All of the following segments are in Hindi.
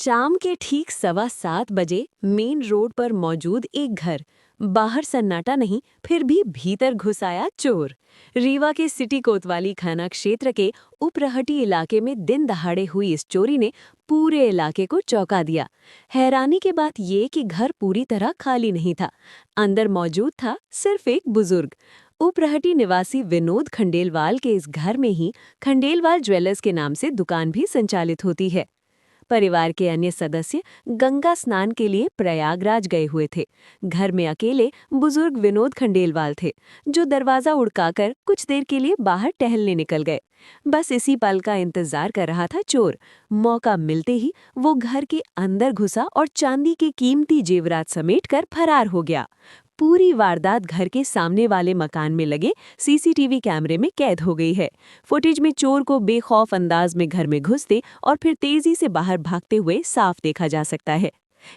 शाम के ठीक 7:15 बजे मेन रोड पर मौजूद एक घर। बाहर सन्नाटा नहीं, फिर भी भीतर घुस आया चोर। रीवा के सिटी कोतवाली थाना क्षेत्र के उपरहटी इलाके में दिन दहाड़े हुई इस चोरी ने पूरे इलाके को चौंका दिया। हैरानी की बात ये कि घर पूरी तरह खाली नहीं था। अंदर मौजूद था सिर्फ एक बुजुर्ग। उपरहटी निवासी विनोद खंडेलवाल के इस घर में ही खंडेलवाल ज्वेलर्स के नाम से दुकान भी संचालित होती है। परिवार के अन्य सदस्य गंगा स्नान के लिए प्रयागराज गए हुए थे। घर में अकेले बुजुर्ग विनोद खंडेलवाल थे, जो दरवाजा उड़काकर कुछ देर के लिए बाहर टहलने निकल गए। बस इसी पल का इंतजार कर रहा था चोर। मौका मिलते ही वो घर के अंदर घुसा और चांदी के कीमती जेवरात समेटकर फरार हो गया। पूरी वारदात घर के सामने वाले मकान में लगे सीसीटीवी कैमरे में कैद हो गई है। फुटेज में चोर को बेखौफ अंदाज में घर में घुसते और फिर तेजी से बाहर भागते हुए साफ देखा जा सकता है।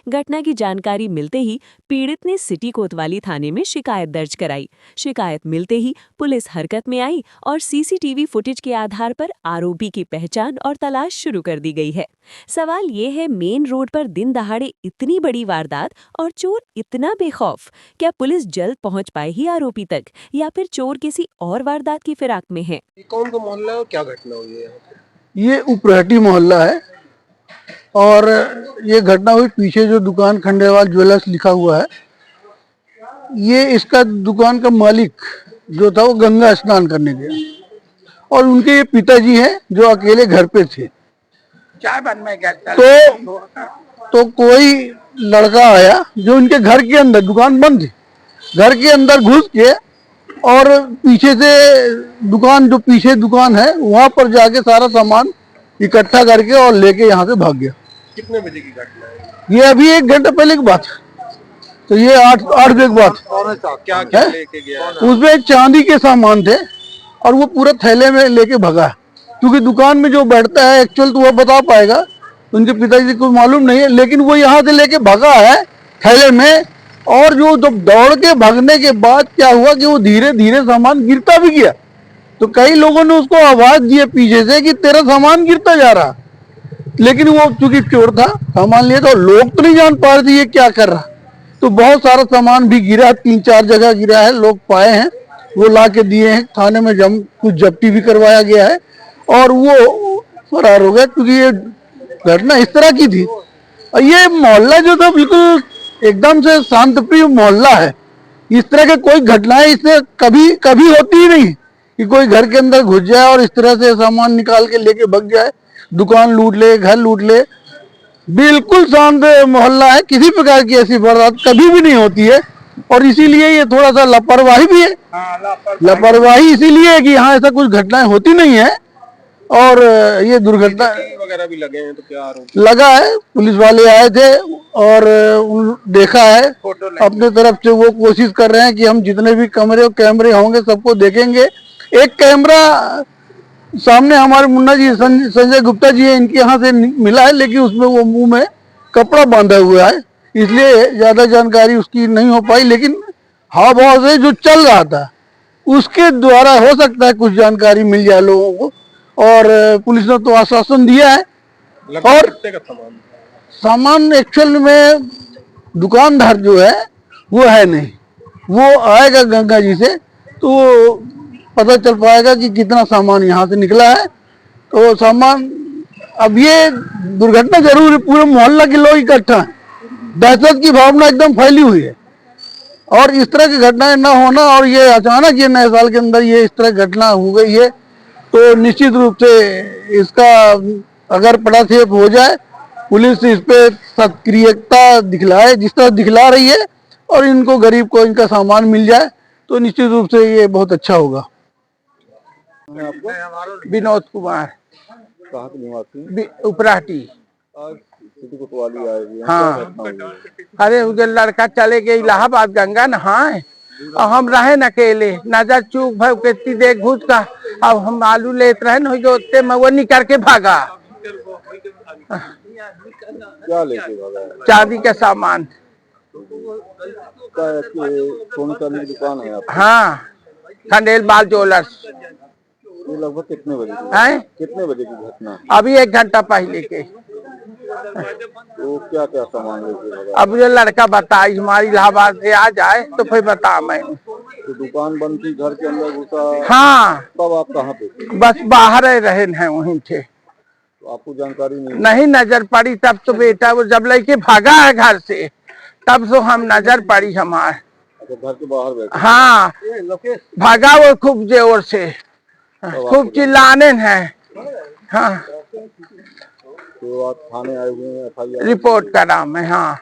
घटना की जानकारी मिलते ही पीड़ित ने सिटी कोतवाली थाने में शिकायत दर्ज कराई। शिकायत मिलते ही पुलिस हरकत में आई और सीसीटीवी फुटेज के आधार पर आरोपी की पहचान और तलाश शुरू कर दी गई है। सवाल ये है, मेन रोड पर दिन दहाड़े इतनी बड़ी वारदात और चोर इतना बेखौफ, क्या पुलिस जल्द पहुंच पाएगी आरोपी तक या फिर चोर किसी और वारदात की फिराक में है? कौन सा मोहल्ला है और क्या घटना हुई है? ये उपरहटी मोहल्ला है और ये घटना हुई पीछे जो दुकान खंडेलवाल ज्वेलर्स लिखा हुआ है, ये इसका दुकान का मालिक जो था वो गंगा स्नान करने गया और उनके ये पिताजी हैं जो अकेले घर पे थे। चाय बन में तो कोई लड़का आया जो उनके घर के अंदर, दुकान बंद थी, घर के अंदर घुस के और पीछे से दुकान, जो पीछे दुकान है वहां पर जाके सारा सामान इकट्ठा करके और लेके यहाँ से भाग गया। कितने बजे की घटना है? ये अभी 1 घंटे पहले की बात है, तो ये 8 बजे की बात क्या क्या लेके गया? उसमें चांदी के सामान थे और वो पूरे थैले में लेके भगा। क्योंकि दुकान में जो बैठता है एक्चुअल तो वो बता पाएगा, उनके पिताजी को मालूम नहीं है, लेकिन वो यहाँ से लेके भगा है थैले में। और जो जब दौड़ के भागने के बाद क्या हुआ कि वो धीरे धीरे सामान गिरता भी गया, तो कई लोगों ने उसको आवाज दी है पीछे से कि तेरा सामान गिरता जा रहा, लेकिन वो चूंकि चोर था सामान लिए, तो लोग तो नहीं जान पा रहे थे ये क्या कर रहा। तो बहुत सारा सामान भी गिरा, 3-4 जगह गिरा है, लोग पाए हैं, वो ला के दिए हैं थाने में, कुछ जब्ती भी करवाया गया है और वो फरार हो गया। क्योंकि ये घटना इस तरह की थी और ये मोहल्ला जो था बिल्कुल एकदम से शांतिप्रिय मोहल्ला है। इस तरह के कोई घटनाएं इससे कभी कभी होती ही नहीं कि कोई घर के अंदर घुस जाए और इस तरह से सामान निकाल के लेके भाग जाए, दुकान लूट ले, घर लूट ले। बिल्कुल शांत मोहल्ला है, किसी प्रकार की ऐसी वारदात कभी भी नहीं होती है और इसीलिए ये थोड़ा सा लापरवाही भी है। लापरवाही इसीलिए है कि यहाँ ऐसा कुछ घटनाएं होती नहीं है और ये दुर्घटना वगैरह भी लगे हैं, तो क्या आरोप लगा है? पुलिस वाले आए थे और देखा है, अपने तरफ से वो कोशिश कर रहे हैं कि हम जितने भी कैमरे होंगे सबको देखेंगे। एक कैमरा सामने हमारे मुन्ना जी संजय गुप्ता जी है, इनके यहाँ से मिला है, लेकिन उसमें वो मुंह में कपड़ा बांधा हुआ है, इसलिए ज्यादा जानकारी उसकी नहीं हो पाई। लेकिन हाव भाव से जो चल रहा था उसके द्वारा हो सकता है कुछ जानकारी मिल जाए लोगों को। और पुलिस ने तो आश्वासन दिया है। और सामान एक्चुअल में दुकानदार जो है वो है नहीं, वो आएगा गंगा जी से तो पता चल पाएगा कि कितना सामान यहाँ से निकला है। तो सामान, अब ये दुर्घटना जरूर है, पूरे मोहल्ला के लोग इकट्ठा हैं, दहशत की भावना एकदम फैली हुई है और इस तरह की घटनाएं ना होना और ये अचानक ये नए साल के अंदर ये इस तरह घटना हो गई है, तो निश्चित रूप से इसका अगर पटाक्षेप हो जाए, पुलिस इस पे सक्रियता दिखलाए जिस तरह दिखला रही है और इनको, गरीब को इनका सामान मिल जाए, तो निश्चित रूप से ये बहुत अच्छा होगा। विनोद कुमार, कहाँ के निवासी? उपराहटी। सिटी कोतवाली आए हुए हैं। हाँ, अरे उधर लड़का चले गए इलाहाबाद गंगा नहाए और हम रहे न अकेले, नजर चूक भाई कितनी देर घुस का, अब हम आलू लेते रहे न जो वो निकल के भागा। क्या लेके भागा? चांदी का सामान। सोने चांदी की दुकान है आप? हाँ, खंडेलवाल ज्वेलर्स। ये लगभग कितने बजे की? हैं? कितने बजे की घटना? अभी 1 घंटा पहले के। तो क्या क्या सामान लेके भगा? अब ये लड़का बताई हमारी इलाहाबाद से आ जाए तो फिर बता मैं। तो दुकान बंद थी, घर के अंदर घुसा? हाँ, तब आप कहाँ पे थे? बस बाहर ही रहे हैं, वहीं थे। तो आपको जानकारी नहीं? नहीं नजर पड़ी तब तो बेटा वो जब लड़के भागा है घर से तब तो हम नजर पड़ी हमार। अच्छा, घर के बाहर बैठे? हाँ, भागा वो खूब जोर से, खूब चिल्लाने हैं। हाँ, तो आप थाने आए हुए हैं, FIR रिपोर्ट करा मैं। हाँ।